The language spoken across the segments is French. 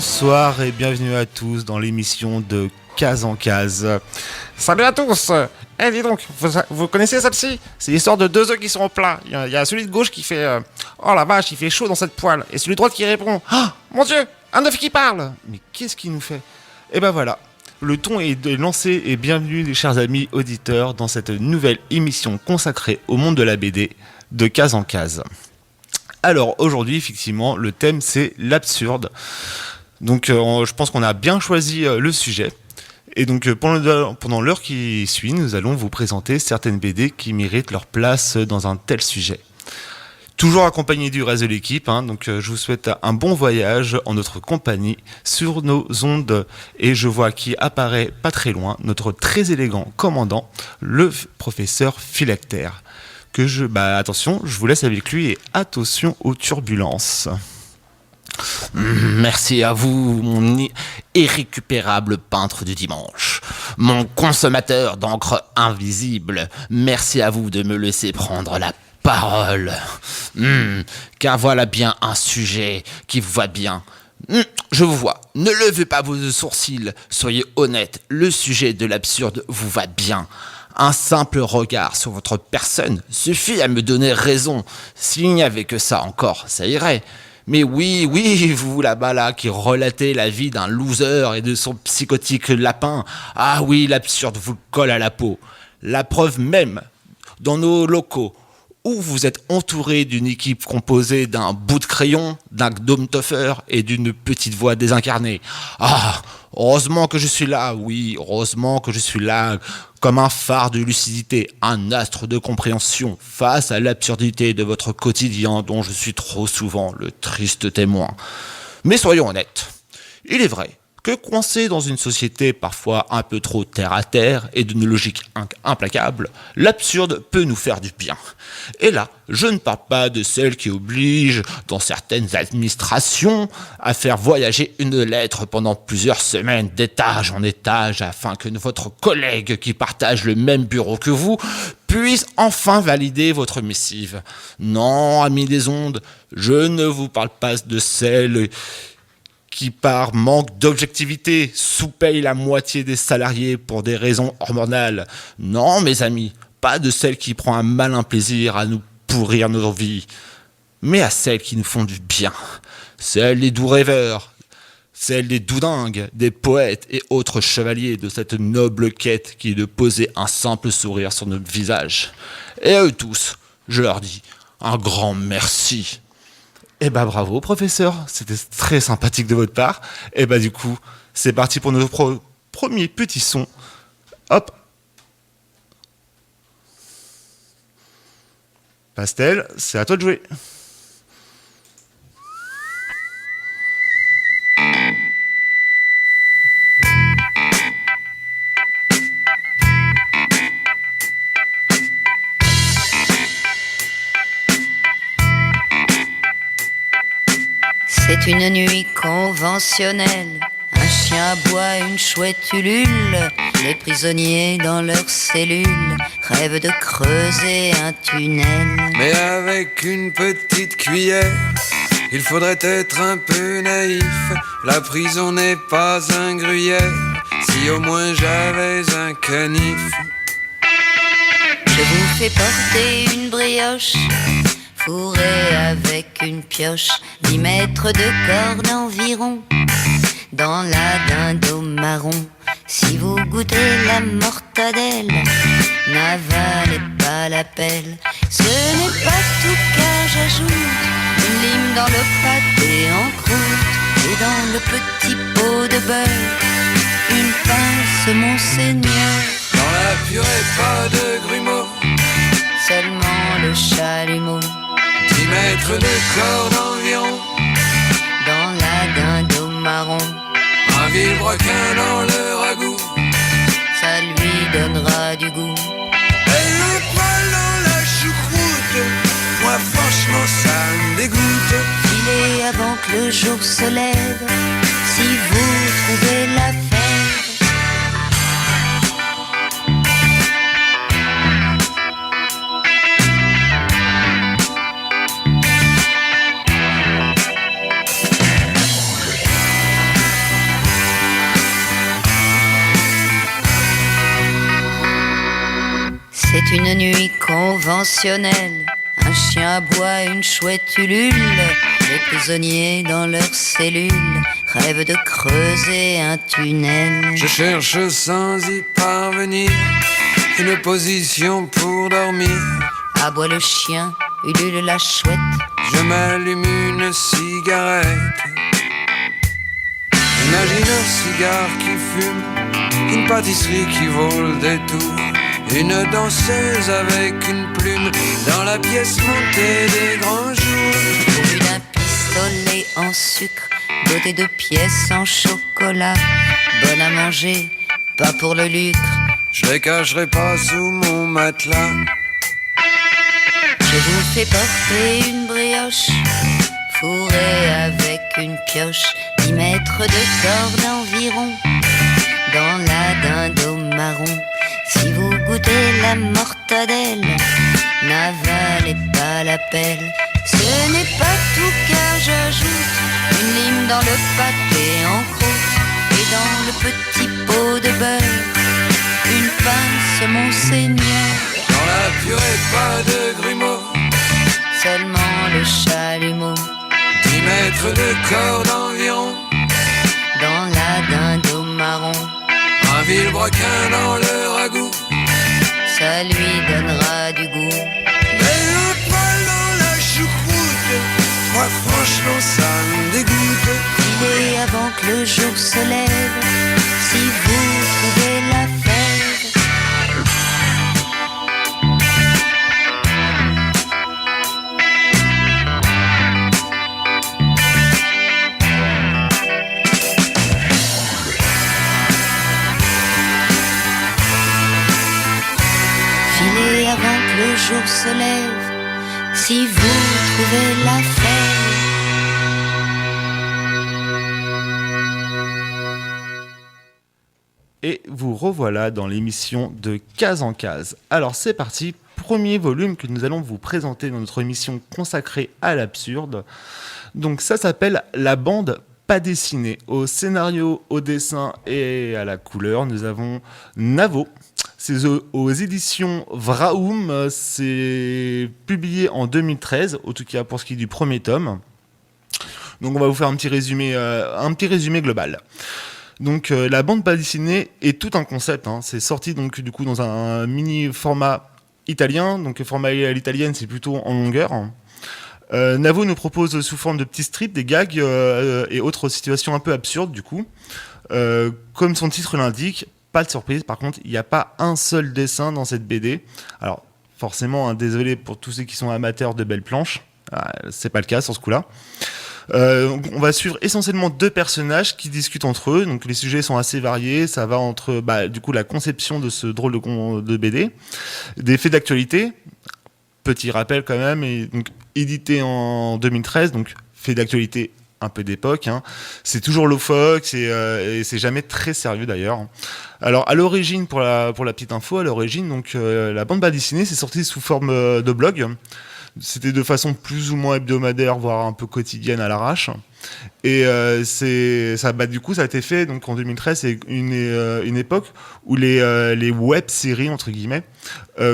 Bonsoir et bienvenue à tous dans l'émission de Case en Case. Salut à tous. Dis donc, vous connaissez celle-ci? C'est l'histoire de deux œufs qui sont au plat. Il y a celui de gauche qui fait oh la vache, il fait chaud dans cette poêle. Et celui de droite qui répond ah, mon Dieu, un œuf qui parle. Mais qu'est-ce qu'il nous fait? Et ben voilà, le ton est lancé et bienvenue les chers amis auditeurs dans cette nouvelle émission consacrée au monde de la BD de Case en Case. Alors aujourd'hui, effectivement, le thème c'est l'absurde. Donc je pense qu'on a bien choisi le sujet. Et donc pendant l'heure qui suit, nous allons vous présenter certaines BD qui méritent leur place dans un tel sujet. Toujours accompagné du reste de l'équipe, donc je vous souhaite un bon voyage en notre compagnie sur nos ondes. Et je vois qui apparaît pas très loin, notre très élégant commandant, le professeur Philactère. Attention, je vous laisse avec lui et attention aux turbulences. Merci à vous, mon irrécupérable peintre du dimanche, mon consommateur d'encre invisible. Merci à vous de me laisser prendre la parole. Car voilà bien un sujet qui vous va bien. Je vous vois, ne levez pas vos sourcils, soyez honnête, le sujet de l'absurde vous va bien. Un simple regard sur votre personne suffit à me donner raison. S'il n'y avait que ça encore, ça irait. Mais oui, vous là-bas là, qui relatez la vie d'un loser et de son psychotique lapin. Ah oui, l'absurde vous colle à la peau. La preuve même, dans nos locaux, où vous êtes entouré d'une équipe composée d'un bout de crayon, d'un Domtoffer et d'une petite voix désincarnée. Ah, heureusement que je suis là, oui, heureusement que je suis là, comme un phare de lucidité, un astre de compréhension face à l'absurdité de votre quotidien dont je suis trop souvent le triste témoin. Mais soyons honnêtes, il est vrai que coincé dans une société parfois un peu trop terre-à-terre et d'une logique implacable, l'absurde peut nous faire du bien. Et là, je ne parle pas de celle qui oblige, dans certaines administrations, à faire voyager une lettre pendant plusieurs semaines d'étage en étage afin que votre collègue qui partage le même bureau que vous puisse enfin valider votre missive. Non, amis des ondes, je ne vous parle pas de celle qui, par manque d'objectivité, sous-paye la moitié des salariés pour des raisons hormonales. Non, mes amis, pas de celle qui prend un malin plaisir à nous pourrir nos vies, mais à celles qui nous font du bien. Celles des doux rêveurs, celles des doudingues, des poètes et autres chevaliers de cette noble quête qui est de poser un simple sourire sur notre visage. Et à eux tous, je leur dis un grand merci. Bravo professeur, c'était très sympathique de votre part. Du coup, c'est parti pour notre premier petit son. Hop. Pastel, c'est à toi de jouer. C'est une nuit conventionnelle, un chien aboie, une chouette ulule. Les prisonniers dans leurs cellules rêvent de creuser un tunnel. Mais avec une petite cuillère, il faudrait être un peu naïf. La prison n'est pas un gruyère, si au moins j'avais un canif. Je vous fais porter une brioche fourrée avec une pioche, 10 mètres de corde environ, dans la dinde au marron. Si vous goûtez la mortadelle, n'avalez pas la pelle. Ce n'est pas tout car j'ajoute une lime dans le pâté en croûte et dans le petit pot de beurre, une pince Monseigneur. Dans la purée pas de grumeaux, seulement le chalumeau. 10 mètres de corde environ, dans la dinde au marron. Un vilebrequin dans le ragoût, ça lui donnera du goût. et le poil dans la choucroute, moi franchement ça me dégoûte. Filez avant que le jour se lève, si vous trouvez la fève. C'est une nuit conventionnelle. Un chien aboie, une chouette ulule. Les prisonniers dans leurs cellules rêvent de creuser un tunnel. Je cherche sans y parvenir une position pour dormir. Aboie le chien, ulule la chouette. Je m'allume une cigarette. Imagine un cigare qui fume, une pâtisserie qui vaut le détour, une danseuse avec une plume dans la pièce montée des grands jours. Pourvu d'un pistolet en sucre, doté de pièces en chocolat. Bonne à manger, pas pour le lucre. Je les cacherai pas sous mon matelas. Je vous fais porter une brioche, fourrée avec une pioche, 10 mètres de corde environ, dans la dinde au marron. Si vous goûtez la mortadelle, n'avalez pas la pelle. Ce n'est pas tout car j'ajoute une lime dans le pâté en croûte et dans le petit pot de beurre, une pince Monseigneur. Dans la purée pas de grumeaux, Seulement le chalumeau. 10 mètres de corde environ, Dans la dinde au marron, un vilebrequin dans le ragoût. ça lui donnera du goût. Mais le poil dans la choucroute, moi franchement ça me dégoûte. Filez avant que le jour se lève, si vous trouvez la fève. Filez avant que le jour se lève, si vous trouvez la fève. Et vous revoilà dans l'émission de Case en Case. Alors c'est parti, premier volume que nous allons vous présenter dans notre émission consacrée à l'absurde. Donc ça s'appelle La bande pas dessinée. Au scénario, au dessin et à la couleur, nous avons Navo. C'est aux éditions Vraoum, c'est publié en 2013, en tout cas pour ce qui est du premier tome. Donc on va vous faire un petit résumé global. Donc la bande pas dessinée est tout un concept, hein. C'est sorti donc du coup dans un mini format italien, donc le format à l'italienne c'est plutôt en longueur. Navo nous propose sous forme de petits strips des gags et autres situations un peu absurdes du coup. Comme son titre l'indique, pas de surprise par contre, il n'y a pas un seul dessin dans cette BD. Alors forcément, hein, désolé pour tous ceux qui sont amateurs de belles planches, c'est pas le cas sur ce coup-là. On va suivre essentiellement deux personnages qui discutent entre eux. Donc les sujets sont assez variés. Ça va entre du coup la conception de ce drôle de BD, des faits d'actualité. Petit rappel quand même, et donc édité en 2013, donc fait d'actualité un peu d'époque. Hein. C'est toujours loufoque et c'est jamais très sérieux d'ailleurs. Alors à l'origine, pour la petite info, à l'origine, donc la bande pas dessinée, c'est sorti sous forme de blog. C'était de façon plus ou moins hebdomadaire, voire un peu quotidienne à l'arrache. Et du coup, ça a été fait donc en 2013. C'est une époque où les web-séries entre guillemets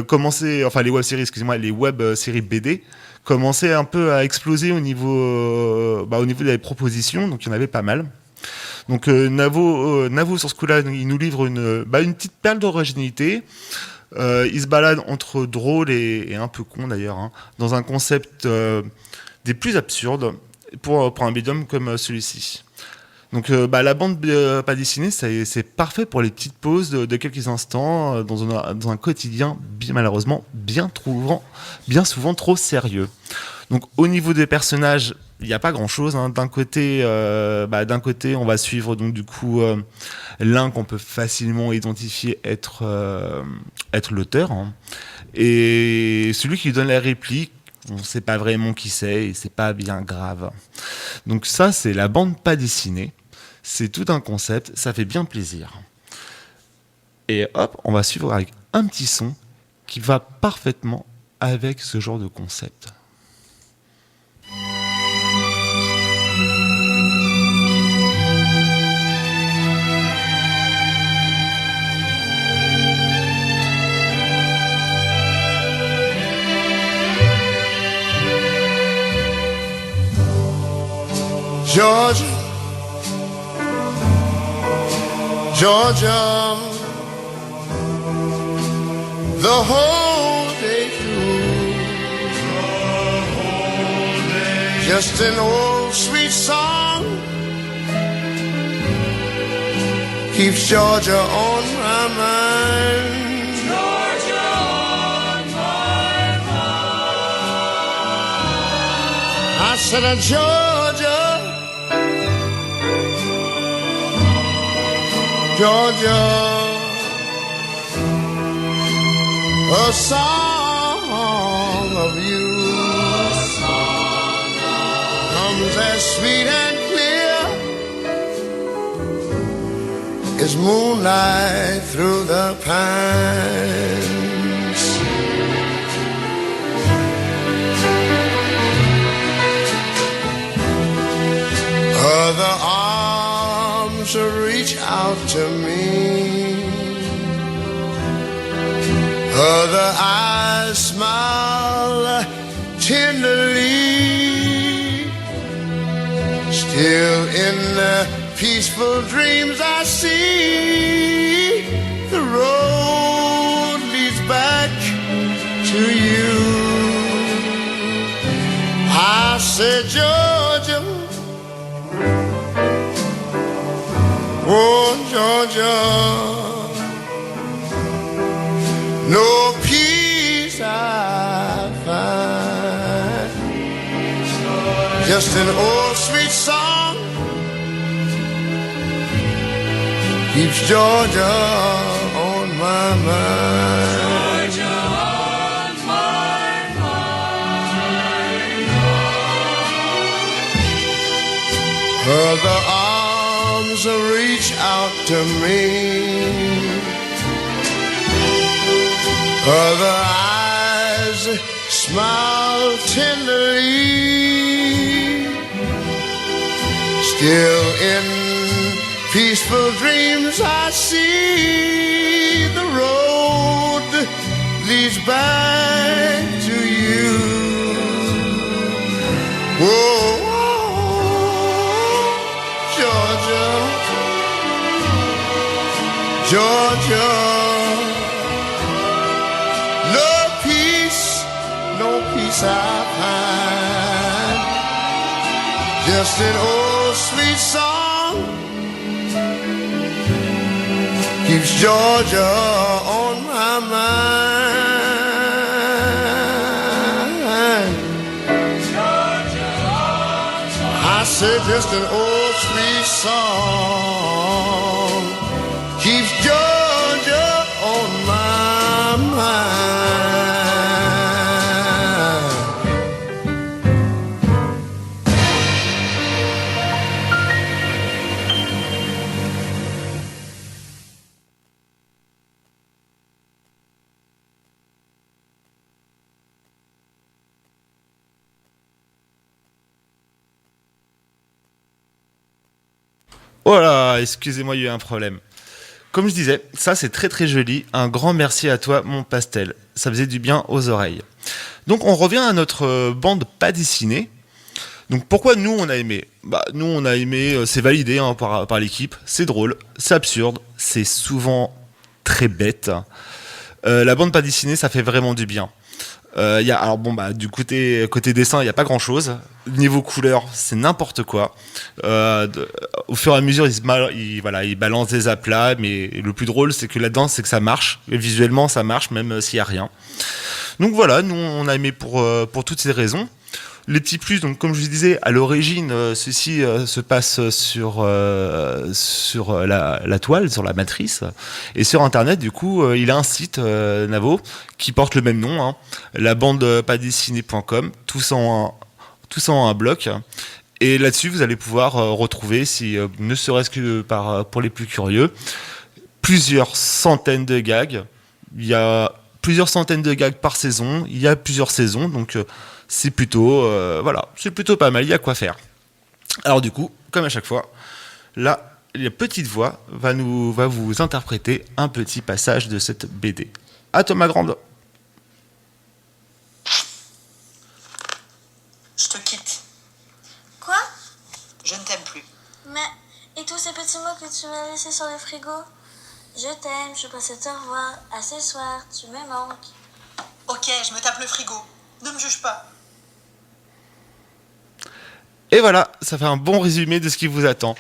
commençaient, enfin les web-séries, excusez-moi, les web-séries BD commençaient un peu à exploser au niveau des propositions. Donc il y en avait pas mal. Donc Navo sur ce coup-là, il nous livre une petite perle d'originalité. Il se balade entre drôle et un peu con d'ailleurs, hein, dans un concept des plus absurdes pour un médium comme celui-ci. Donc la bande pas dessinée, c'est parfait pour les petites pauses de quelques instants dans un quotidien malheureusement bien souvent trop sérieux. Donc au niveau des personnages, il n'y a pas grand-chose. Hein. D'un côté, on va suivre donc du coup l'un qu'on peut facilement identifier être l'auteur, hein. Et celui qui lui donne la réplique, on ne sait pas vraiment qui c'est et c'est pas bien grave. Donc ça, c'est la bande pas dessinée. C'est tout un concept, ça fait bien plaisir. Et hop, on va suivre avec un petit son qui va parfaitement avec ce genre de concept. Georgia, Georgia, the whole day through, just an old sweet song keeps Georgia on my mind. Georgia on my mind. I said, Georgia, Georgia, a song of you comes as sweet and clear as moonlight through the pines. Other arms reach out to me, other eyes smile tenderly. Still in the peaceful dreams I see, the road leads back to you. I said, Georgia, oh Georgia, no peace I find, just an old sweet song keeps Georgia on my mind. Georgia on my mind. Other arms reach out to me, other eyes smile tenderly. Still in peaceful dreams I see, the road leads back to you. Whoa, Georgia, Georgia, no peace I find, just an old sweet song keeps Georgia on my mind. Georgia on my mind. I said just an old sweet song keeps Georgia on my mind. Oh là, excusez-moi, il y a eu un problème. Comme je disais, ça c'est très très joli. Un grand merci à toi, mon pastel. Ça faisait du bien aux oreilles. Donc on revient à notre bande pas dessinée. Donc pourquoi nous on a aimé ? Nous on a aimé, c'est validé par l'équipe, c'est drôle, c'est absurde, c'est souvent très bête. La bande pas dessinée, ça fait vraiment du bien. Du côté dessin, il n'y a pas grand chose. Niveau couleur, c'est n'importe quoi. Au fur et à mesure, il balance des aplats, mais le plus drôle, c'est que là-dedans, c'est que ça marche. Et visuellement, ça marche, même s'il n'y a rien. Donc voilà, nous, on a aimé pour toutes ces raisons. Les petits plus, donc comme je vous disais, à l'origine, ceci se passe sur la toile, sur la matrice, et sur Internet. Du coup, il a un site, Navo, qui porte le même nom, hein, labandepadessinée.com, tout ça en un bloc. Et là-dessus, vous allez pouvoir retrouver, ne serait-ce que pour les plus curieux, plusieurs centaines de gags. Il y a plusieurs centaines de gags par saison. Il y a plusieurs saisons, donc c'est plutôt pas mal, il y a quoi faire. Alors du coup, comme à chaque fois, là, la petite voix va vous interpréter un petit passage de cette BD. À toi ma grande. Je te quitte. Quoi? Je ne t'aime passer sur le frigo. Je t'aime, je passe te revoir. À ce soir, tu me manques. Ok, je me tape le frigo. Ne me juge pas. Et voilà, ça fait un bon résumé de ce qui vous attend.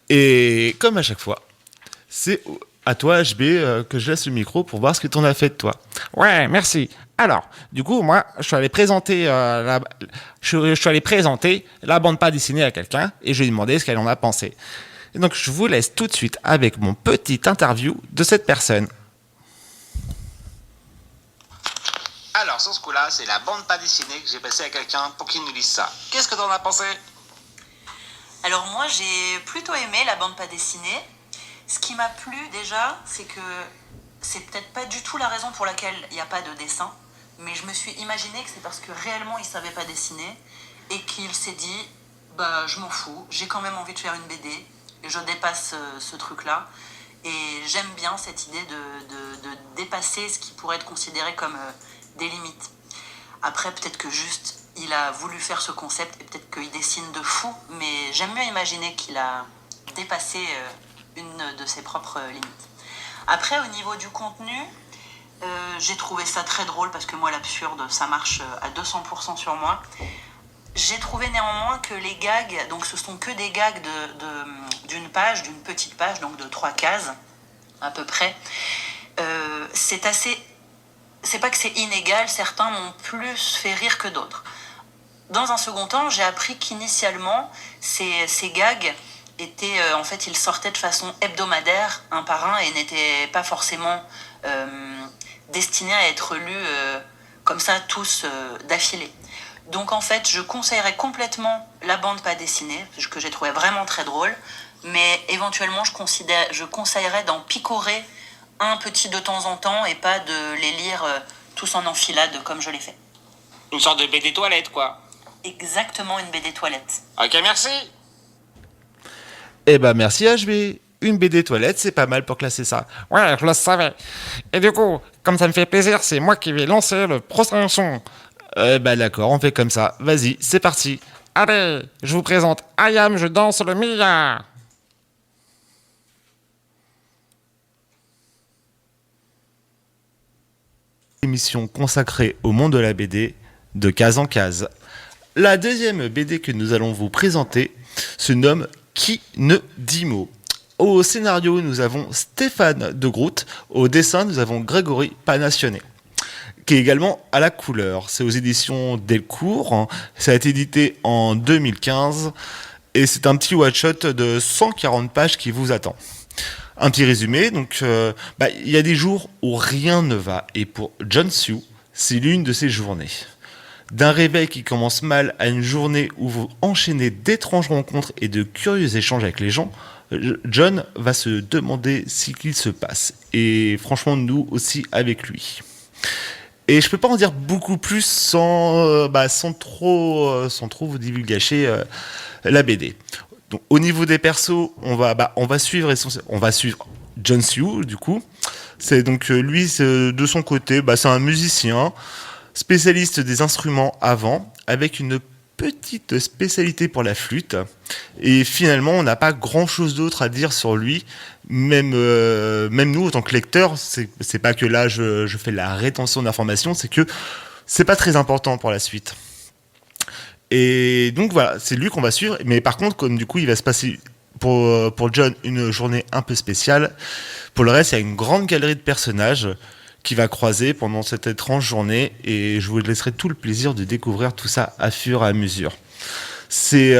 Et comme à chaque fois, c'est à toi, HB, que je laisse le micro pour voir ce que t'en as fait de toi. Ouais, merci. Alors, du coup, moi, je suis allé présenter la bande pas dessinée à quelqu'un et je lui ai demandé ce qu'elle en a pensé. Et donc, je vous laisse tout de suite avec mon petit interview de cette personne. Alors, sur ce coup-là, c'est la bande pas dessinée que j'ai passée à quelqu'un pour qu'il nous lise ça. Qu'est-ce que t'en as pensé ? Alors moi, j'ai plutôt aimé la bande pas dessinée. Ce qui m'a plu déjà, c'est que c'est peut-être pas du tout la raison pour laquelle il n'y a pas de dessin, mais je me suis imaginé que c'est parce que réellement il savait pas dessiner et qu'il s'est dit bah je m'en fous, j'ai quand même envie de faire une BD et je dépasse ce truc-là. Et j'aime bien cette idée de dépasser ce qui pourrait être considéré comme des limites. Après, peut-être que juste il a voulu faire ce concept et peut-être qu'il dessine de fou, mais j'aime mieux imaginer qu'il a dépassé une de ses propres limites. Après, au niveau du contenu, j'ai trouvé ça très drôle parce que moi, l'absurde, ça marche à 200% sur moi. J'ai trouvé néanmoins que les gags, donc ce sont que des gags d'une page, d'une petite page, donc de 3 cases à peu près. C'est pas que c'est inégal, certains m'ont plus fait rire que d'autres. Dans un second temps, j'ai appris qu'initialement, ces gags étaient, en fait, ils sortaient de façon hebdomadaire, un par un, et n'étaient pas forcément destinés à être lus comme ça, tous d'affilée. Donc en fait, je conseillerais complètement la bande pas dessinée, que j'ai trouvé vraiment très drôle, mais éventuellement, je conseillerais d'en picorer un petit de temps en temps et pas de les lire tous en enfilade comme je l'ai fait. Une sorte de BD toilette, quoi. Exactement, une BD toilette. Ok, merci. Eh ben merci HB. Une BD toilette, c'est pas mal pour classer ça. Ouais, je le savais. Et du coup, comme ça me fait plaisir, c'est moi qui vais lancer le prochain son. Bah d'accord, on fait comme ça. Vas-y, c'est parti. Allez, je vous présente Ayam, je danse le Mia. Émission consacrée au monde de la BD, de case en case. La deuxième BD que nous allons vous présenter se nomme Qui ne dit mot. Au scénario, nous avons Stéphane de Groot. Au dessin, nous avons Grégory Panassione, qui est également à la couleur. C'est aux éditions Delcourt. Ça a été édité en 2015. Et c'est un petit one-shot de 140 pages qui vous attend. Un petit résumé, donc il y a des jours où rien ne va. Et pour John Sue, c'est l'une de ces journées. D'un réveil qui commence mal à une journée où vous enchaînez d'étranges rencontres et de curieux échanges avec les gens, John va se demander ce qu'il se passe. Et franchement, nous aussi avec lui. Et je peux pas en dire beaucoup plus sans trop vous divulgacher la BD. Donc, au niveau des persos, on va suivre John Sue du coup. C'est donc lui de son côté, c'est un musicien spécialiste des instruments à vent avec une petite spécialité pour la flûte. Et finalement, on n'a pas grand-chose d'autre à dire sur lui. Même nous, en tant que lecteurs, c'est pas que là je fais la rétention d'informations, c'est que c'est pas très important pour la suite. Et donc voilà, c'est lui qu'on va suivre. Mais par contre, comme du coup, il va se passer pour John une journée un peu spéciale. Pour le reste, il y a une grande galerie de personnages qui va croiser pendant cette étrange journée. Et je vous laisserai tout le plaisir de découvrir tout ça à fur et à mesure. C'est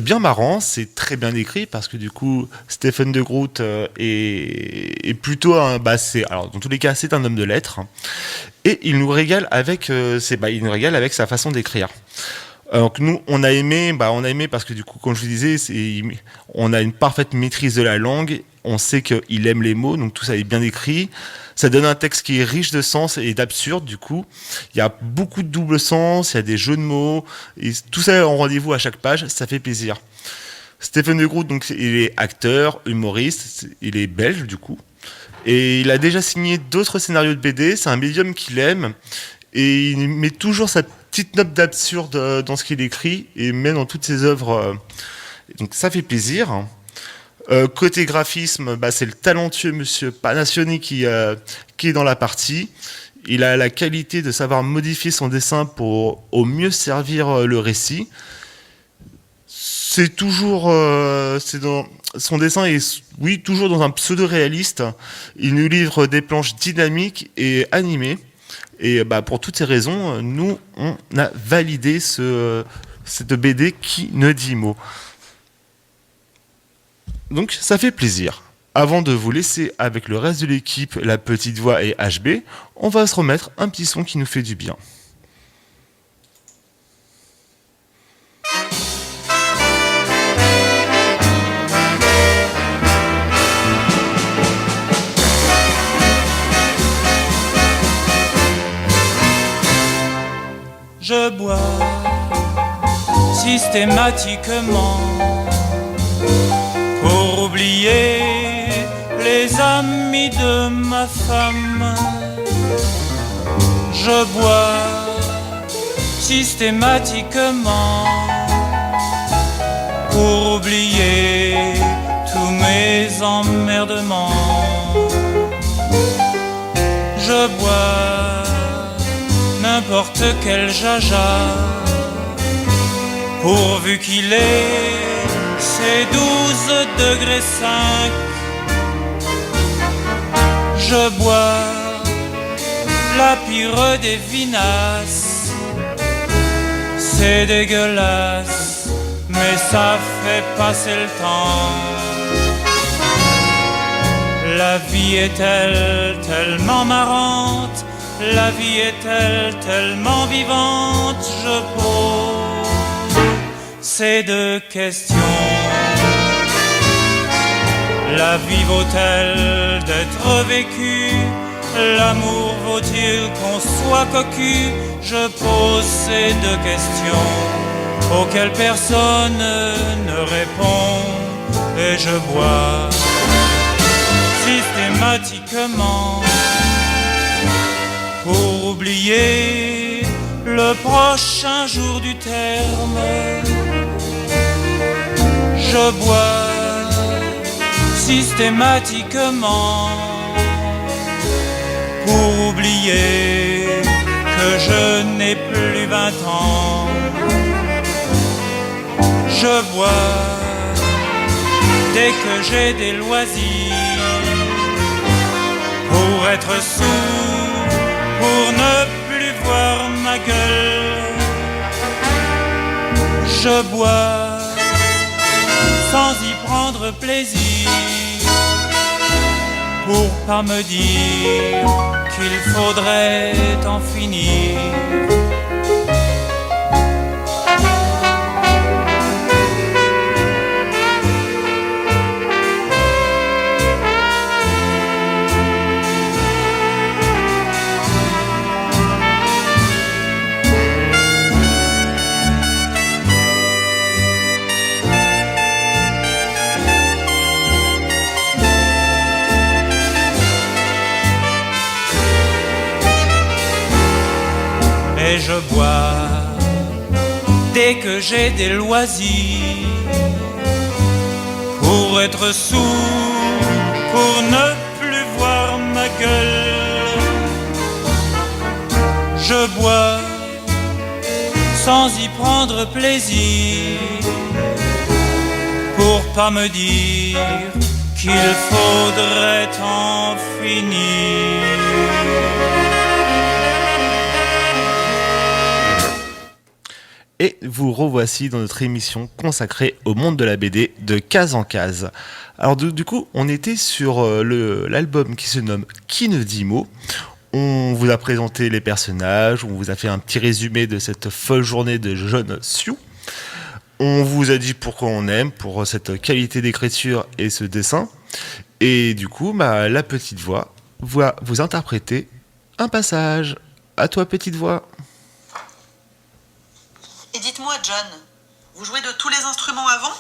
bien marrant, c'est très bien écrit parce que du coup Stephen de Groot est plutôt alors dans tous les cas c'est un homme de lettres et il nous régale avec sa façon d'écrire. Donc nous on a aimé parce que du coup comme je vous disais on a une parfaite maîtrise de la langue, on sait qu'il aime les mots, donc tout ça est bien écrit. Ça donne un texte qui est riche de sens et d'absurde du coup. Il y a beaucoup de double sens, il y a des jeux de mots, et tout ça en rendez-vous à chaque page, ça fait plaisir. Stephen de Groot, donc, il est acteur, humoriste, il est belge du coup. Et il a déjà signé d'autres scénarios de BD, c'est un médium qu'il aime. Et il met toujours sa petite note d'absurde dans ce qu'il écrit, et même dans toutes ses œuvres. Donc ça fait plaisir. Côté graphisme, c'est le talentueux monsieur Panassioni qui est dans la partie. Il a la qualité de savoir modifier son dessin pour au mieux servir le récit. C'est toujours, son dessin est, oui, toujours dans un pseudo-réaliste. Il nous livre des planches dynamiques et animées. Et pour toutes ces raisons, nous, on a validé cette BD qui ne dit mot. Donc, ça fait plaisir. Avant de vous laisser avec le reste de l'équipe, La Petite Voix et HB, on va se remettre un petit son qui nous fait du bien. Je bois systématiquement pour oublier les amis de ma femme. Je bois systématiquement pour oublier tous mes emmerdements. Je bois n'importe quel jaja, pourvu qu'il ait ses 12 degrés 5. Je bois la pire des vinasses. C'est dégueulasse, mais ça fait passer le temps. La vie est-elle tellement marrante? La vie est-elle tellement vivante? Je pose ces deux questions. La vie vaut-elle d'être vécue? L'amour vaut-il qu'on soit cocu? Je pose ces deux questions auxquelles personne ne répond. Et je bois systématiquement pour oublier le prochain jour du terme. Je bois systématiquement pour oublier que je n'ai plus 20 ans. Je bois dès que j'ai des loisirs pour être sourd, pour ne plus voir ma gueule. Je bois sans y prendre plaisir, pour pas me dire qu'il faudrait en finir. Et je bois dès que j'ai des loisirs, pour être sourd, pour ne plus voir ma gueule. Je bois sans y prendre plaisir, pour pas me dire qu'il faudrait en finir. Et vous revoici dans notre émission consacrée au monde de la BD de case en case. Alors du coup, on était sur l'album qui se nomme Qui ne dit mot. On vous a présenté les personnages, on vous a fait un petit résumé de cette folle journée de John Sioux. On vous a dit pourquoi on aime, pour cette qualité d'écriture et ce dessin. Et du coup, la petite voix va vous interpréter un passage. À toi, petite voix. Et dites-moi, John, vous jouez de tous les instruments avant?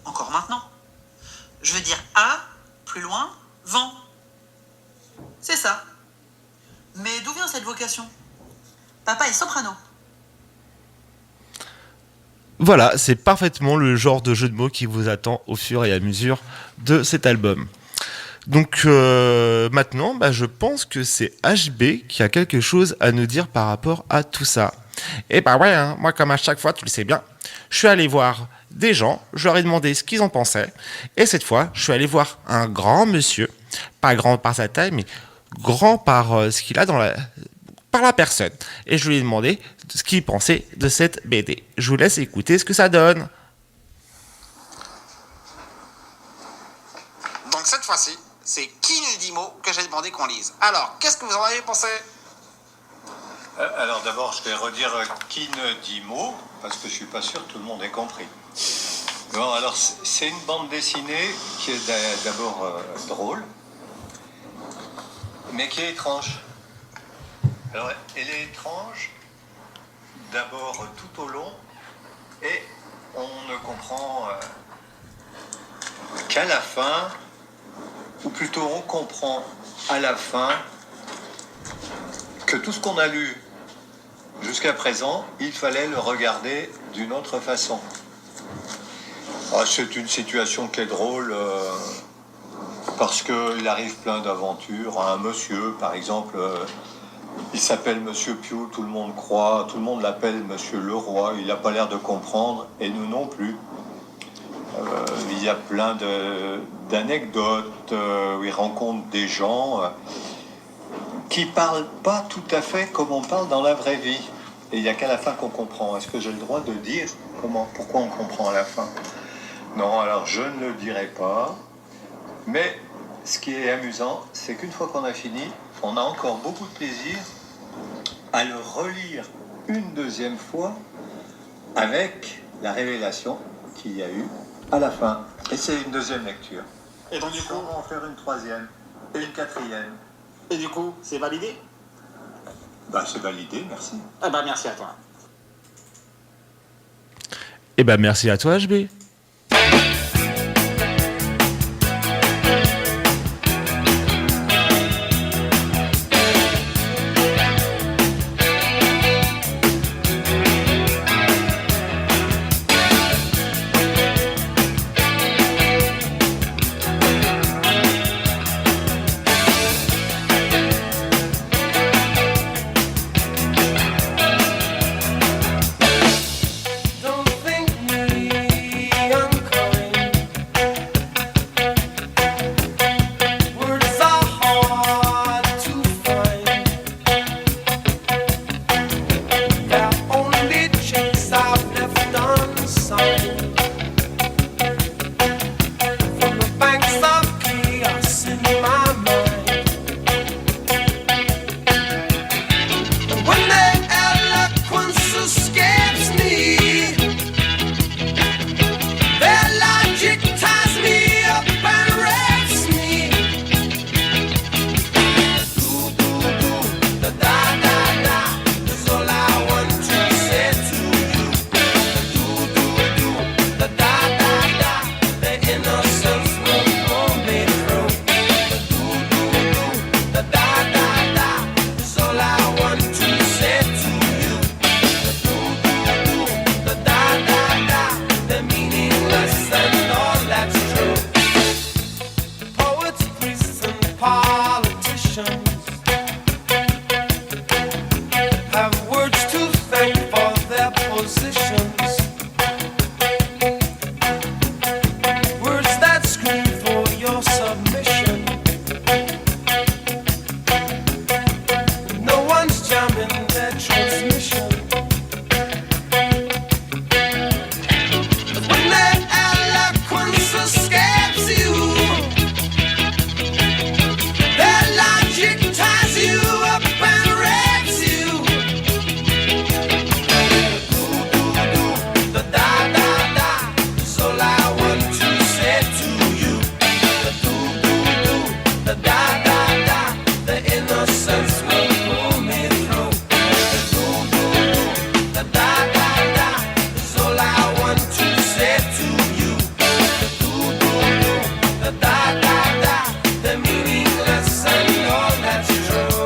Encore maintenant. Je veux dire A, plus loin, vent. C'est ça. Mais d'où vient cette vocation? Papa est soprano. Voilà, c'est parfaitement le genre de jeu de mots qui vous attend au fur et à mesure de cet album. Donc maintenant, je pense que c'est HB qui a quelque chose à nous dire par rapport à tout ça. Et ouais, hein, moi comme à chaque fois, tu le sais bien, je suis allé voir des gens, je leur ai demandé ce qu'ils en pensaient. Et cette fois, je suis allé voir un grand monsieur, pas grand par sa taille, mais grand par ce qu'il a par la personne. Et je lui ai demandé ce qu'il pensait de cette BD. Je vous laisse écouter ce que ça donne. Donc cette fois-ci, c'est Qui ne dit mot que j'ai demandé qu'on lise. Alors, qu'est-ce que vous en avez pensé? Alors d'abord, je vais redire Qui ne dit mot, parce que je suis pas sûr que tout le monde ait compris. Bon, alors c'est une bande dessinée qui est d'abord drôle, mais qui est étrange. Alors elle est étrange d'abord tout au long, et on ne comprend qu'à la fin, ou plutôt on comprend à la fin que tout ce qu'on a lu jusqu'à présent, il fallait le regarder d'une autre façon. C'est une situation qui est drôle parce qu'il arrive plein d'aventures à un monsieur, par exemple, il s'appelle Monsieur Piou, tout le monde l'appelle Monsieur Leroy, il n'a pas l'air de comprendre, et nous non plus. Il y a plein d'anecdotes où il rencontre des gens qui parlent pas tout à fait comme on parle dans la vraie vie. Et il n'y a qu'à la fin qu'on comprend. Est-ce que j'ai le droit de dire pourquoi on comprend à la fin? Non, alors je ne le dirai pas. Mais ce qui est amusant, c'est qu'une fois qu'on a fini, on a encore beaucoup de plaisir à le relire une deuxième fois avec la révélation qu'il y a eu à la fin. Et c'est une deuxième lecture. Et donc du coup, on va en faire une troisième et une quatrième. Et du coup, c'est validé? C'est validé, merci. Merci à toi. Merci à toi, HB. Don't think me unkind. Words are hard to find. They're only checks I've left unsigned. From the banks of chaos in my mind. And when their eloquence escapes me, their logic ties me up and rapes me. Do do do, da da da da, is all I want to say to you. Do do do, da da da da, the innocence won't pull me through. Do do do, da da da da, is all I want to say to you. Do do do, da da da da, the meaningless and all that's true. Poets, priests, and politicians have words to thank for their positions. Words that scream for your submission. No one's jamming their transmission. But when their eloquence escapes you, their logic ties you up and rapes you. Do do do, da da da da, is all I want to say to you. Do do do, da da da da, the innocence will pull me through. Do do do, da da da da, is all I want to say to you. Do do do, da da da da, the meaningless and all that's true.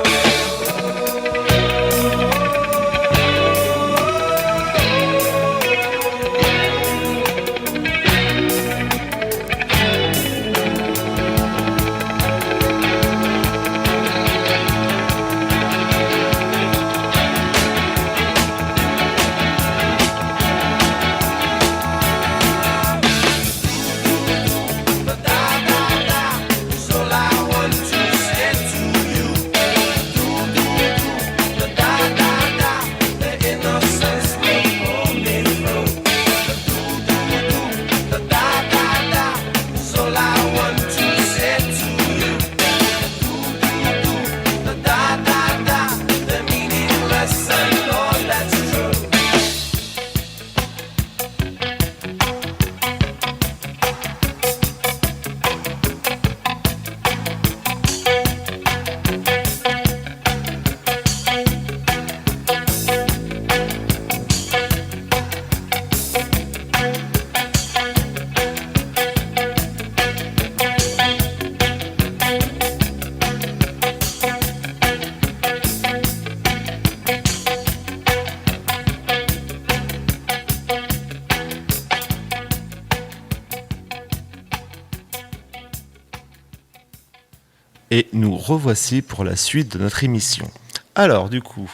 Et nous revoici pour la suite de notre émission. Alors, du coup,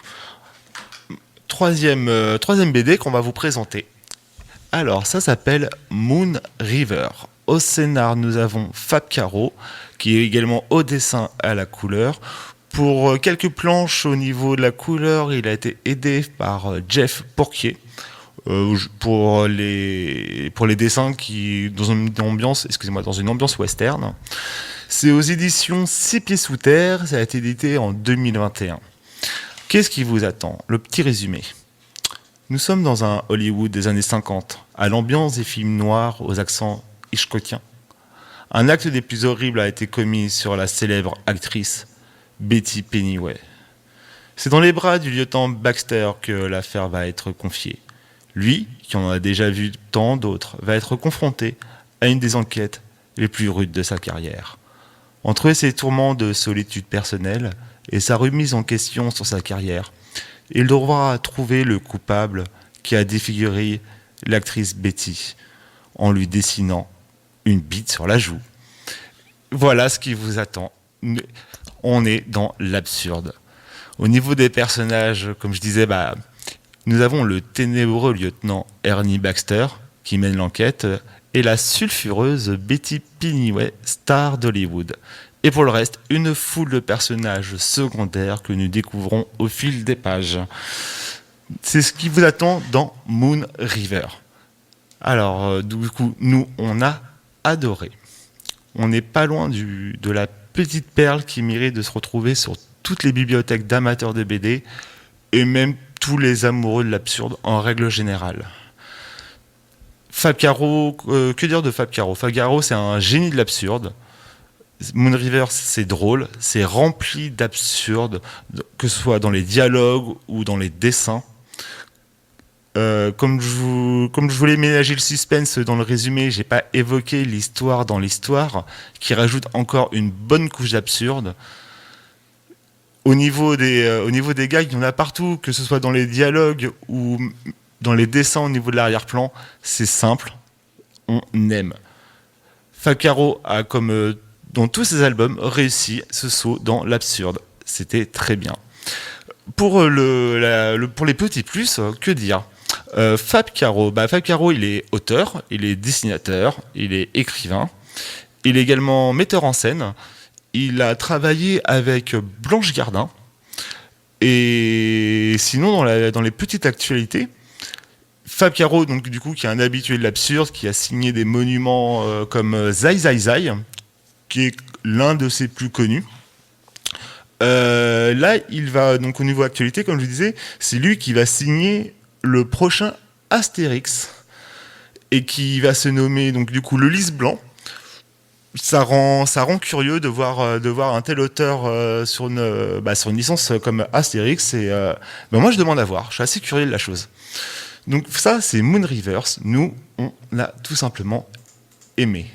troisième BD qu'on va vous présenter. Alors, ça s'appelle Moon River. Au scénar, nous avons Fab Caro, qui est également au dessin à la couleur. Pour quelques planches au niveau de la couleur, il a été aidé par Jeff Porquier. Pour les dessins qui dans une ambiance western. C'est aux éditions 6 pieds sous terre, ça a été édité en 2021. Qu'est-ce qui vous attend ? Le petit résumé. Nous sommes dans un Hollywood des années 50, à l'ambiance des films noirs aux accents hitchcockiens. Un acte des plus horribles a été commis sur la célèbre actrice Betty Pennyway. C'est dans les bras du lieutenant Baxter que l'affaire va être confiée. Lui, qui en a déjà vu tant d'autres, va être confronté à une des enquêtes les plus rudes de sa carrière. Entre ses tourments de solitude personnelle et sa remise en question sur sa carrière, il devra trouver le coupable qui a défiguré l'actrice Betty en lui dessinant une bite sur la joue. Voilà ce qui vous attend. On est dans l'absurde. Au niveau des personnages, comme je disais, nous avons le ténébreux lieutenant Ernie Baxter qui mène l'enquête et la sulfureuse Betty Pennyway, star d'Hollywood. Et pour le reste, une foule de personnages secondaires que nous découvrons au fil des pages. C'est ce qui vous attend dans Moon River. Alors, du coup, nous, on a adoré. On n'est pas loin de la petite perle qui mérite de se retrouver sur toutes les bibliothèques d'amateurs de BD et même tous les amoureux de l'absurde en règle générale. Fab Caro, que dire de Fab Caro ? Fab Caro, c'est un génie de l'absurde. Moon River, c'est drôle, c'est rempli d'absurde, que ce soit dans les dialogues ou dans les dessins. Comme je voulais ménager le suspense dans le résumé, j'ai pas évoqué l'histoire dans l'histoire, qui rajoute encore une bonne couche d'absurde. Au niveau des gags, il y en a partout, que ce soit dans les dialogues ou dans les dessins au niveau de l'arrière-plan. C'est simple, on aime. Fab Caro a, comme dans tous ses albums, réussi ce saut dans l'absurde. C'était très bien. Pour les petits plus, que dire ? Fab Caro, il est auteur, il est dessinateur, il est écrivain, il est également metteur en scène. Il a travaillé avec Blanche Gardin. Et sinon, dans les petites actualités, Fab Caro, donc, du coup, qui est un habitué de l'absurde, qui a signé des monuments comme Zai Zai Zai, qui est l'un de ses plus connus. Là, il va, donc au niveau actualité, comme je disais, c'est lui qui va signer le prochain Astérix, et qui va se nommer, donc, du coup, le Lys Blanc. Ça rend curieux de voir un tel auteur sur une licence comme Astérix. Et moi, je demande à voir. Je suis assez curieux de la chose. Donc ça, c'est Moon Rivers. Nous, on l'a tout simplement aimé.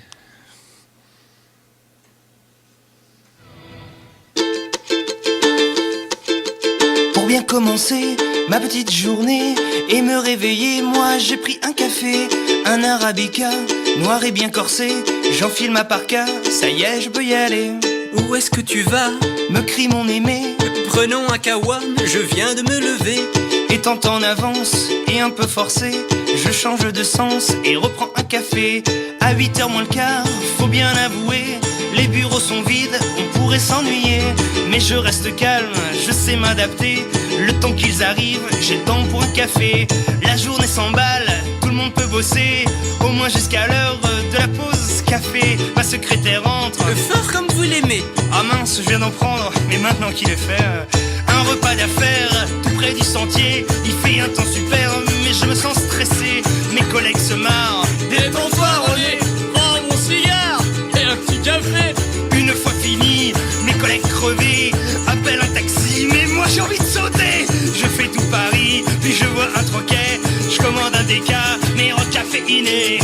Pour bien commencer ma petite journée et me réveiller, moi j'ai pris un café, un arabica, noir et bien corsé. J'enfile ma parka, ça y est, je peux y aller. Où est-ce que tu vas ? Me crie mon aimé. Prenons un kawa, je viens de me lever. Étant en avance et un peu forcé, je change de sens et reprends un café. À 8h moins le quart, faut bien avouer, les bureaux sont vides, on pourrait s'ennuyer. Mais je reste calme, je sais m'adapter. Le temps qu'ils arrivent, j'ai le temps pour un café. La journée s'emballe, tout le monde peut bosser, au moins jusqu'à l'heure de la pause café. Ma secrétaire entre, fort comme vous l'aimez. Ah mince, je viens d'en prendre, mais maintenant qu'il est fait, un repas d'affaires, tout près du sentier. Il fait un temps super, mais je me sens stressé. Mes collègues se marrent. Détends-toi, René, prends mon cigare et un petit café. Une fois fini, mes collègues crevés appellent un taxi, mais moi j'ai envie de sauter. Je fais tout Paris, puis je vois un troquet. Je commande un déca, mais en caféiné.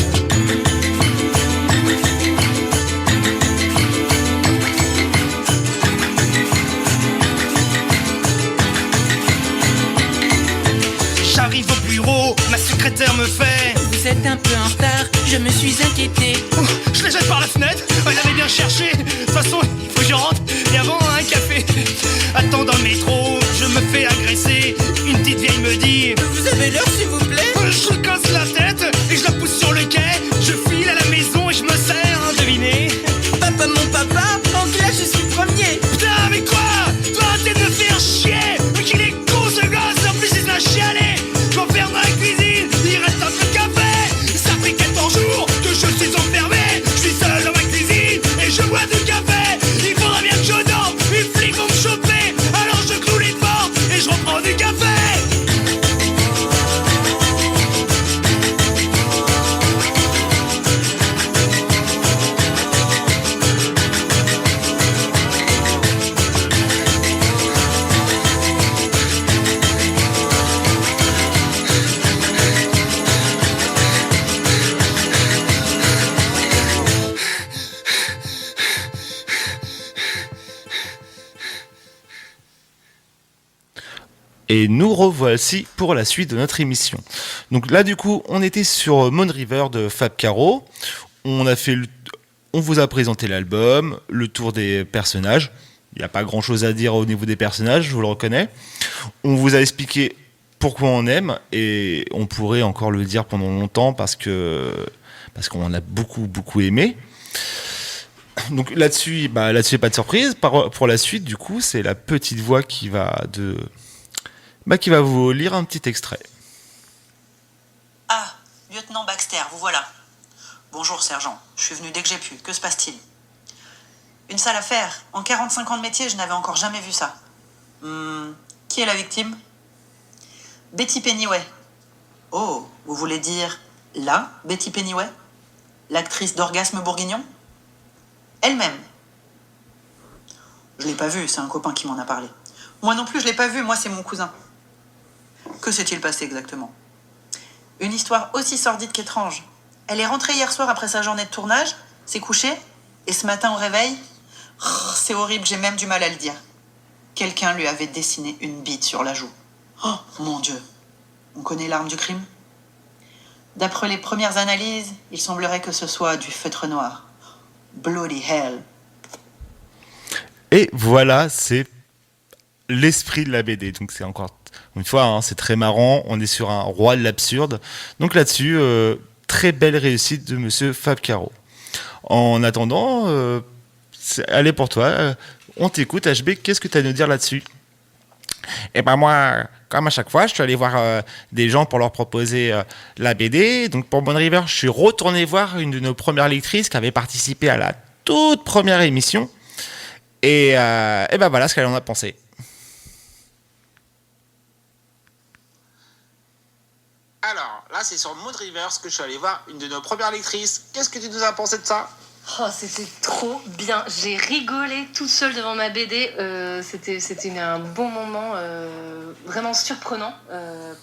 J'arrive au bureau, ma secrétaire me fait: vous êtes un peu en retard, je je me suis inquiété. Je les jette par la fenêtre, elle avait bien cherché. De toute façon, il faut que je rentre, et avant un café. Attends dans le métro, je me fais agresser. Une petite vieille me dit: vous avez l'heure s'il vous plaît? Je lui casse la tête et je la pousse sur le quai. Je file à la maison et je me sers, hein, devinez. Papa, mon papa, en classe je suis premier. Putain, mais quoi? Toi, arrêtez de me faire chier. Mais qu'il est con ce gosse, en plus il se l'a chialé. Je m'enferme dans la cuisine, il reste un peu de café. Ça fait 14 jours que je suis enfermé. Je suis seul dans ma cuisine et je bois du café. Il faudra bien que je dorme, les flics vont me choper. Alors je cloue les portes et je reprends du café. Et nous revoici pour la suite de notre émission. Donc là, du coup, on était sur Moon River de Fab Caro. On vous a présenté l'album, le tour des personnages. Il n'y a pas grand-chose à dire au niveau des personnages, je vous le reconnais. On vous a expliqué pourquoi on aime, et on pourrait encore le dire pendant longtemps parce qu'on a beaucoup aimé. Donc là-dessus, il n'y a pas de surprise. Pour la suite, du coup, c'est la petite voix qui va vous lire un petit extrait. Ah, lieutenant Baxter, vous voilà. Bonjour, sergent. Je suis venu dès que j'ai pu. Que se passe-t-il? Une sale affaire. En 45 ans de métier, je n'avais encore jamais vu ça. Qui est la victime? Betty Pennyway. Oh, vous voulez dire la Betty Pennyway? L'actrice d'Orgasme Bourguignon? Elle-même. Je l'ai pas vue, c'est un copain qui m'en a parlé. Moi non plus, je l'ai pas vue, moi c'est mon cousin. Que s'est-il passé exactement? Une histoire aussi sordide qu'étrange. Elle est rentrée hier soir après sa journée de tournage, s'est couchée, et ce matin au réveil, c'est horrible, j'ai même du mal à le dire. Quelqu'un lui avait dessiné une bite sur la joue. Oh, mon Dieu. On connaît l'arme du crime? D'après les premières analyses, il semblerait que ce soit du feutre noir. Bloody hell. Et voilà, c'est l'esprit de la BD. Donc c'est encore une fois, c'est très marrant. On est sur un roi de l'absurde. Donc là-dessus, très belle réussite de Monsieur Fab Caro. En attendant, allez pour toi. On t'écoute, HB. Qu'est-ce que tu as à nous dire là-dessus? Et ben moi, comme à chaque fois, je suis allé voir des gens pour leur proposer la BD. Donc pour Moon River, je suis retourné voir une de nos premières lectrices qui avait participé à la toute première émission. Et ben voilà ce qu'elle en a pensé. Alors, là, c'est sur Moon River que je suis allé voir une de nos premières lectrices. Qu'est-ce que tu nous as pensé de ça? Oh, c'était trop bien. J'ai rigolé toute seule devant ma BD. C'était un bon moment, vraiment surprenant,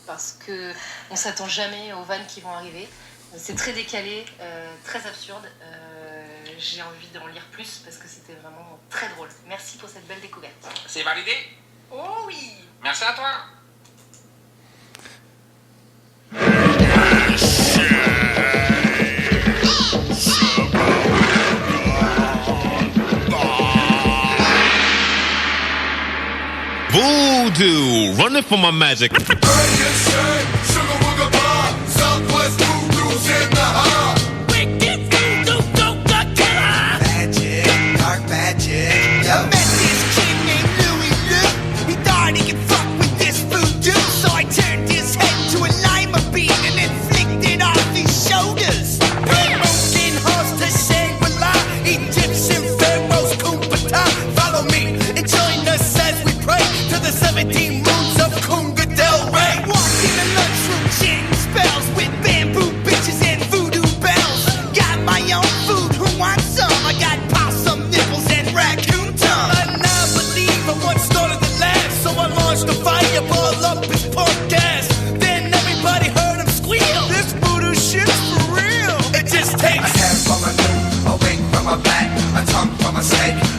parce que on s'attend jamais aux vannes qui vont arriver. C'est très décalé, très absurde. J'ai envie d'en lire plus parce que c'était vraiment très drôle. Merci pour cette belle découverte. C'est validé? Oh oui! Merci à toi. Voodoo, running for my magic.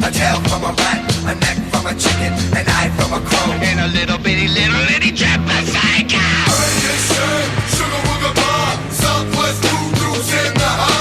A tail from a rat, a neck from a chicken, an eye from a crow, and a little bitty trap psycho. Sugar Wooga Bar, Southwest Voodoo's in the house.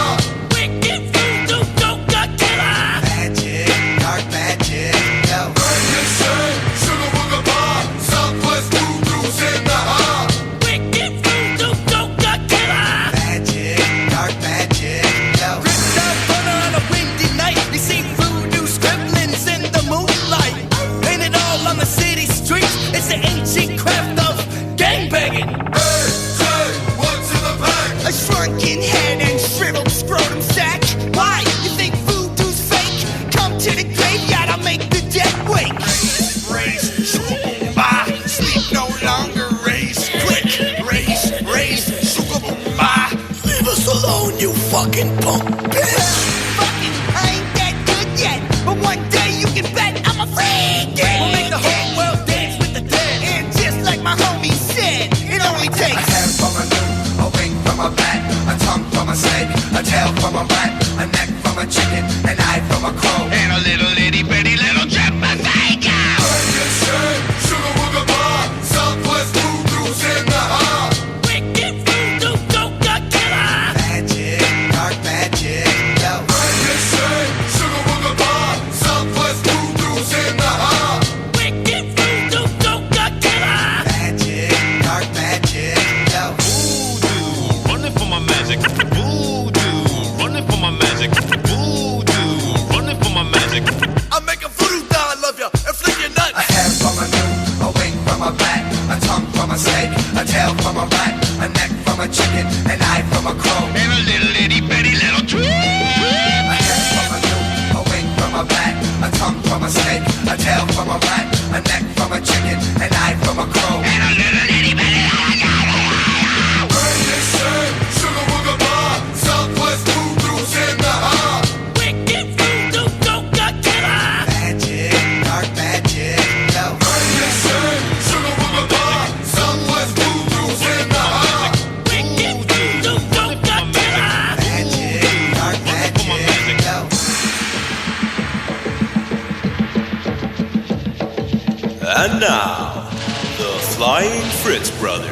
And now, the Flying Fritz Brothers.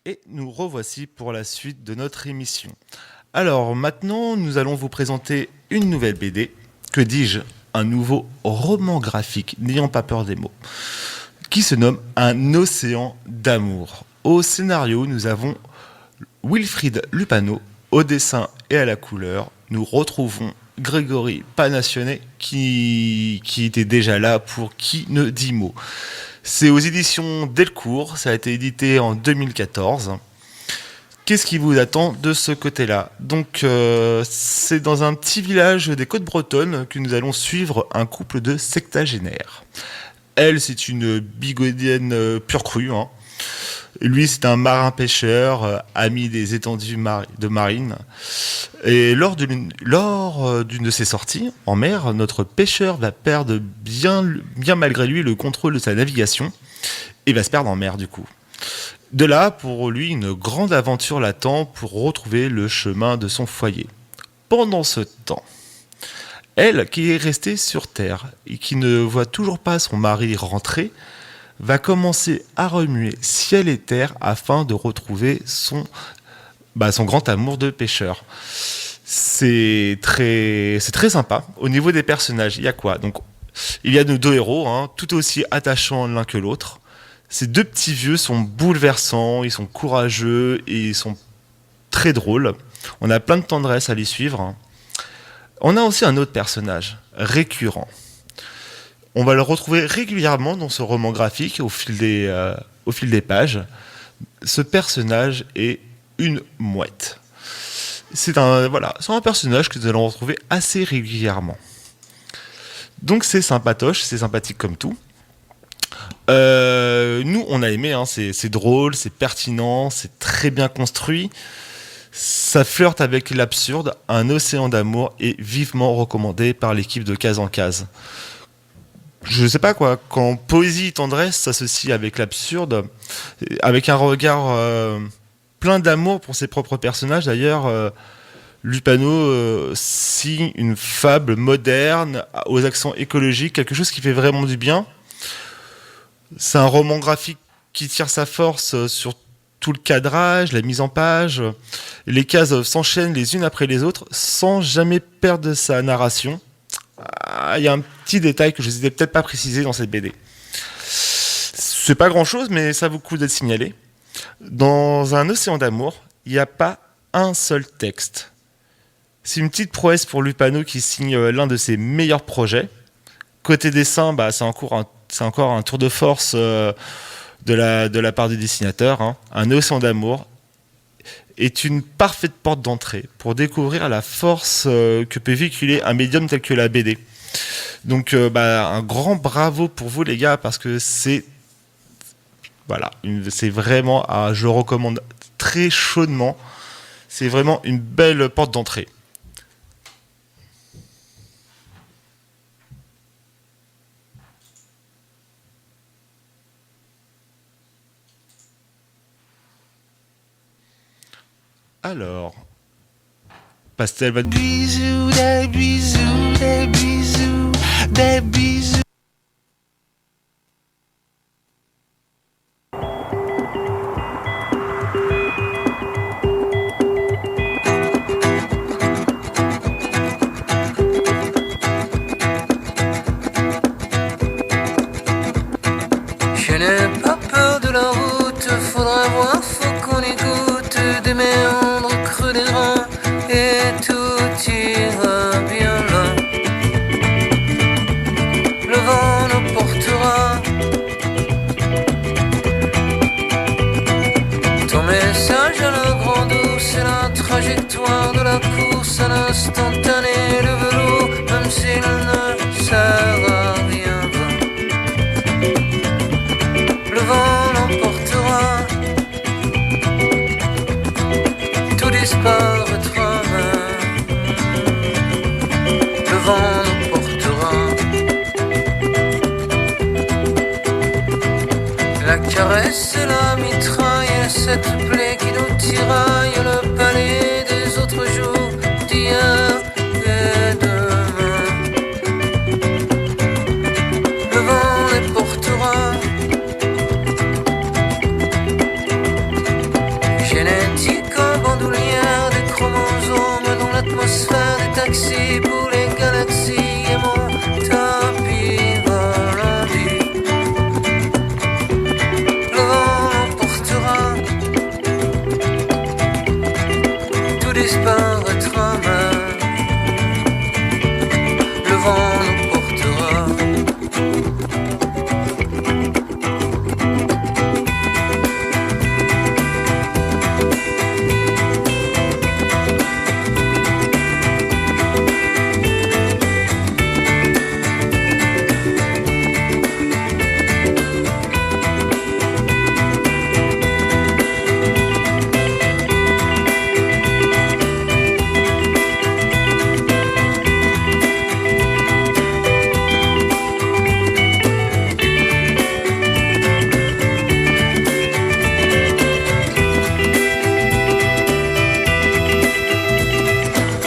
Et nous revoici pour la suite de notre émission. Alors maintenant, nous allons vous présenter une nouvelle BD, que dis-je, un nouveau roman graphique, n'ayant pas peur des mots, qui se nomme Un océan d'amour. Au scénario, nous avons Wilfried Lupano, au dessin et à la couleur. Nous retrouvons Grégory Panassionnet, qui était déjà là pour Qui ne dit mot. C'est aux éditions Delcourt, ça a été édité en 2014. Qu'est-ce qui vous attend de ce côté-là ? Donc, c'est dans un petit village des Côtes-Bretonnes que nous allons suivre un couple de sectagénaires. Elle, c'est une bigodienne pure crue. Hein. Lui, c'est un marin-pêcheur, ami des étendues de marine. Et lors d'une de ses sorties en mer, notre pêcheur va perdre bien malgré lui le contrôle de sa navigation et va se perdre en mer du coup. De là, pour lui, une grande aventure l'attend pour retrouver le chemin de son foyer. Pendant ce temps, elle, qui est restée sur Terre et qui ne voit toujours pas son mari rentrer, va commencer à remuer ciel et terre afin de retrouver son grand amour de pêcheur. C'est très sympa. Au niveau des personnages, il y a quoi ? Donc, il y a nos deux héros, hein, tout aussi attachants l'un que l'autre. Ces deux petits vieux sont bouleversants, ils sont courageux et ils sont très drôles. On a plein de tendresse à les suivre. On a aussi un autre personnage, récurrent. On va le retrouver régulièrement dans ce roman graphique au fil des pages. Ce personnage est une mouette. C'est un personnage que nous allons retrouver assez régulièrement. Donc c'est sympatoche, c'est sympathique comme tout. Nous, on a aimé, hein, c'est drôle, c'est pertinent, c'est très bien construit. Ça flirte avec l'absurde. Un océan d'amour est vivement recommandé par l'équipe de Case en Case. Je sais pas quoi, quand poésie et tendresse s'associent avec l'absurde, avec un regard plein d'amour pour ses propres personnages. D'ailleurs, Lupano signe une fable moderne aux accents écologiques, quelque chose qui fait vraiment du bien. C'est un roman graphique qui tire sa force sur tout le cadrage, la mise en page. Les cases s'enchaînent les unes après les autres sans jamais perdre sa narration. Il y a un petit détail que je n'ai peut-être pas précisé dans cette BD. C'est pas grand-chose, mais ça vaut le coup d'être signalé. Dans Un océan d'amour, il n'y a pas un seul texte. C'est une petite prouesse pour Lupano qui signe l'un de ses meilleurs projets. Côté dessin, c'est encore un tour de force de la part du dessinateur. Hein. Un océan d'amour est une parfaite porte d'entrée pour découvrir la force que peut véhiculer un médium tel que la BD. Donc un grand bravo pour vous les gars, parce que c'est vraiment, je recommande très chaudement, c'est vraiment une belle porte d'entrée. Alors, Pastel va... Bisous, des bisous, des bisous, des bisous. Je n'ai pas peur de la route, faudra voir, faut qu'on écoute des méandres creux des reins et tout ira bien là. Le vent nous portera. Ton message à la grande eau, c'est la trajectoire de la course à l'instantané. Le vélo, même s'il ne sert à rien, le vent l'emportera, tout disparaîtra même. Le vent nous portera. La caresse et la mitraille, cette plaie qui nous tiraille, le palais des autres jours, d'hier et demain. Le vent les portera, génétique en bandoulière, des chromosomes dans l'atmosphère, des taxis pour les galaxies et mon tapis volant. Le vent l'emportera, tout disparaîtra même. Le vent l'emportera.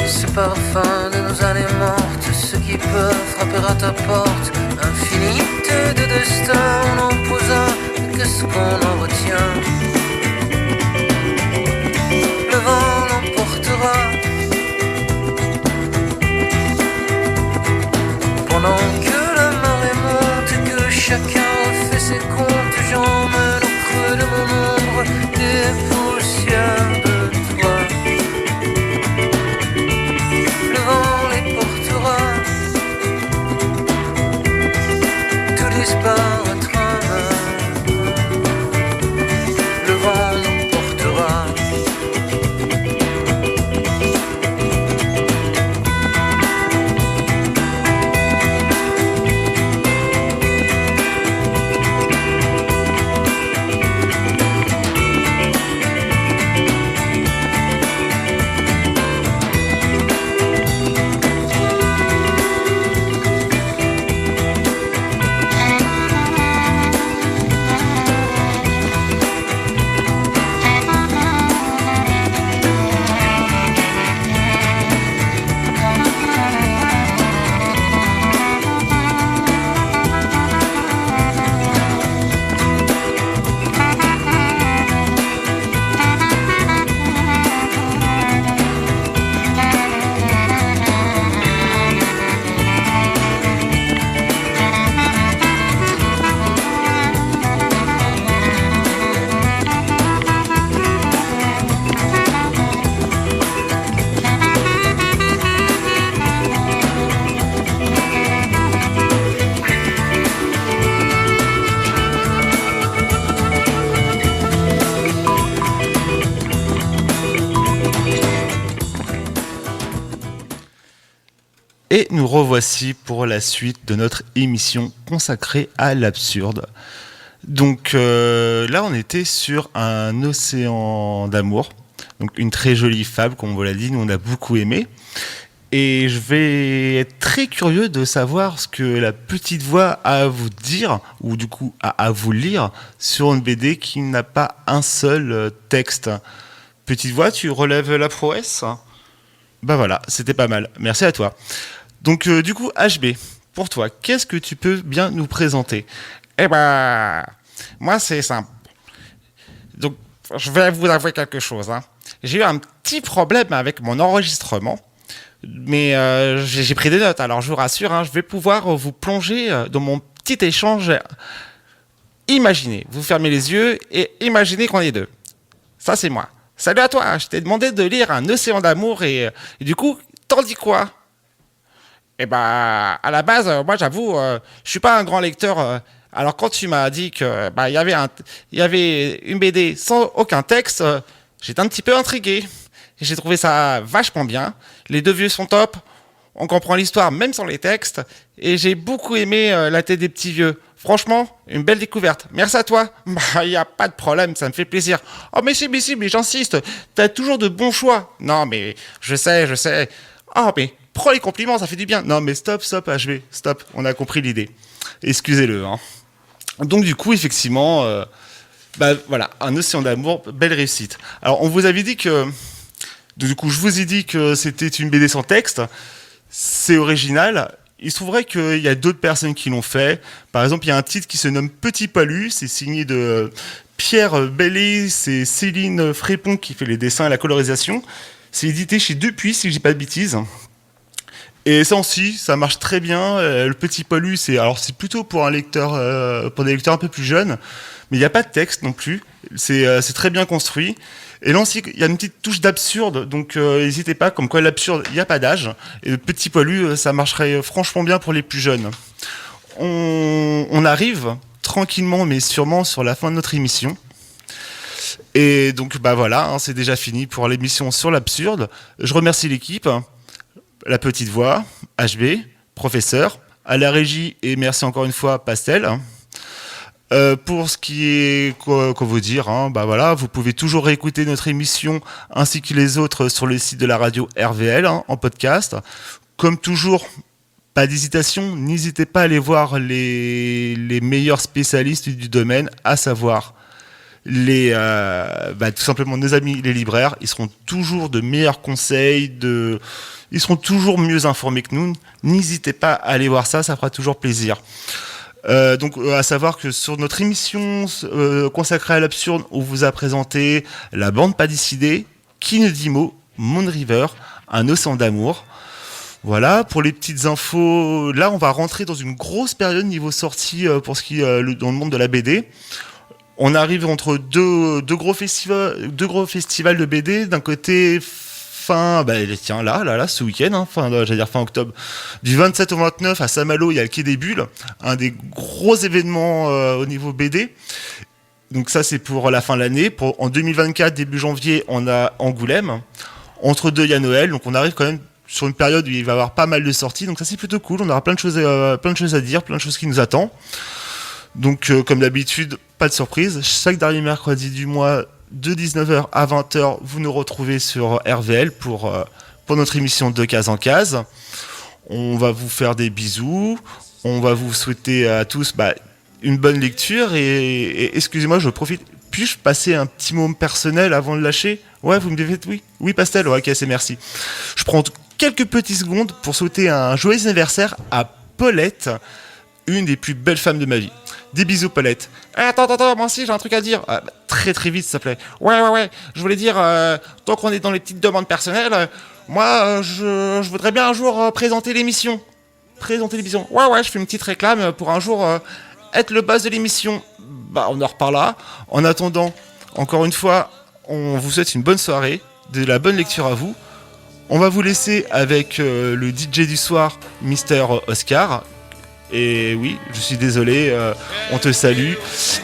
Ce parfum de nos années mortes, ceux qui peuvent frapper à ta porte, infinité de destins on en posa, qu'est-ce qu'on en retient? Le vent l'emportera, pendant que la marée monte et que chacun refait ses comptes, j'emmène au creux de mon ombre des poussières de toi. Le vent les portera, tout disparaîtra même. Le vent nous portera. Et nous revoici pour la suite de notre émission consacrée à l'absurde. Donc là, on était sur un océan d'amour, donc une très jolie fable, comme on vous l'a dit, nous on a beaucoup aimé. Et je vais être très curieux de savoir ce que la petite voix a à vous dire, ou du coup à vous lire, sur une BD qui n'a pas un seul texte. Petite voix, tu relèves la prouesse ? Bah voilà, c'était pas mal. Merci à toi. Donc du coup, HB, pour toi, qu'est-ce que tu peux bien nous présenter ? Eh ben, moi c'est simple. Donc, je vais vous avouer quelque chose. Hein. J'ai eu un petit problème avec mon enregistrement, mais j'ai pris des notes. Alors je vous rassure, hein, je vais pouvoir vous plonger dans mon petit échange. Imaginez, vous fermez les yeux et imaginez qu'on est deux. Ça c'est moi. Salut à toi, je t'ai demandé de lire Un océan d'amour et du coup, t'en dis quoi ? Eh ben, à la base, moi j'avoue, je suis pas un grand lecteur. Alors quand tu m'as dit que il y avait une BD sans aucun texte, j'étais un petit peu intrigué. J'ai trouvé ça vachement bien. Les deux vieux sont top. On comprend l'histoire même sans les textes. Et j'ai beaucoup aimé La tête des petits vieux. Franchement, une belle découverte. Merci à toi. Bah, y a pas de problème, ça me fait plaisir. Oh mais si, mais j'insiste. T'as toujours de bons choix. Non mais je sais. Oh mais prends les compliments, ça fait du bien. Non mais stop, HB, stop. On a compris l'idée. Excusez-le. Hein. Donc du coup, effectivement, voilà, un océan d'amour, belle réussite. Alors on vous avait dit que, du coup, je vous ai dit que c'était une BD sans texte. C'est original. Il se trouverait qu'il y a d'autres personnes qui l'ont fait. Par exemple, il y a un titre qui se nomme Petit Palu. C'est signé de Pierre Bellé. C'est Céline Frépon qui fait les dessins et la colorisation. C'est édité chez Dupuis, si je dis pas de bêtises. Et ça aussi, ça marche très bien. Le Petit Palu, c'est plutôt pour un lecteur, pour des lecteurs un peu plus jeunes, mais il n'y a pas de texte non plus. C'est très bien construit. Et là aussi, il y a une petite touche d'absurde, donc n'hésitez pas. Comme quoi, l'absurde, il n'y a pas d'âge. Et le Petit Palu, ça marcherait franchement bien pour les plus jeunes. On arrive tranquillement, mais sûrement, sur la fin de notre émission. Et donc, voilà, c'est déjà fini pour l'émission sur l'absurde. Je remercie l'équipe. La petite voix, HB, professeur, à la régie, et merci encore une fois, Pastel. Pour ce qui est, quoi vous dire, voilà, vous pouvez toujours réécouter notre émission ainsi que les autres sur le site de la radio RVL en podcast. Comme toujours, pas d'hésitation, n'hésitez pas à aller voir les meilleurs spécialistes du domaine, à savoir tout simplement nos amis les libraires. Ils seront toujours de meilleurs conseils, ils seront toujours mieux informés que nous. N'hésitez pas à aller voir ça fera toujours plaisir. Donc, à savoir que sur notre émission consacrée à l'absurde, on vous a présenté La bande pas décidée, Qui ne dit mot, Moon River, Un océan d'amour. Voilà, pour les petites infos, là on va rentrer dans une grosse période niveau sortie pour ce qui est dans le monde de la BD. On arrive entre deux gros festivals de BD. D'un côté, ce week-end, fin octobre, du 27 au 29 à Saint-Malo, il y a le Quai des Bulles, un des gros événements au niveau BD. Donc ça, c'est pour la fin de l'année. En 2024, début janvier, on a Angoulême. Entre deux, il y a Noël. Donc on arrive quand même sur une période où il va y avoir pas mal de sorties. Donc ça, c'est plutôt cool. On aura plein de choses à dire, plein de choses qui nous attendent. Donc, comme d'habitude, pas de surprise. Chaque dernier mercredi du mois, de 19h à 20h, vous nous retrouvez sur RVL pour notre émission de case en case. On va vous faire des bisous. On va vous souhaiter à tous une bonne lecture. Et excusez-moi, je profite. Puis-je passer un petit mot personnel avant de lâcher ? Ouais, vous me dites oui. Oui, Pastel, ouais, ok, c'est merci. Je prends quelques petites secondes pour souhaiter un joyeux anniversaire à Paulette, une des plus belles femmes de ma vie. Des bisous, Paulette. Attends, moi aussi j'ai un truc à dire. Très très vite, s'il te plaît. Ouais. Je voulais dire, tant qu'on est dans les petites demandes personnelles, moi je voudrais bien un jour présenter l'émission. Ouais, je fais une petite réclame pour un jour être le boss de l'émission. On en reparlera. En attendant, encore une fois, on vous souhaite une bonne soirée, de la bonne lecture à vous. On va vous laisser avec le DJ du soir, Mister Oscar. Et oui, je suis désolé, on te salue.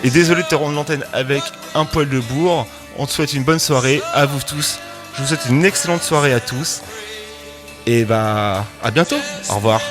Et désolé de te rendre l'antenne avec un poil de bourre. On te souhaite une bonne soirée à vous tous. Je vous souhaite une excellente soirée à tous. Et à bientôt. Au revoir.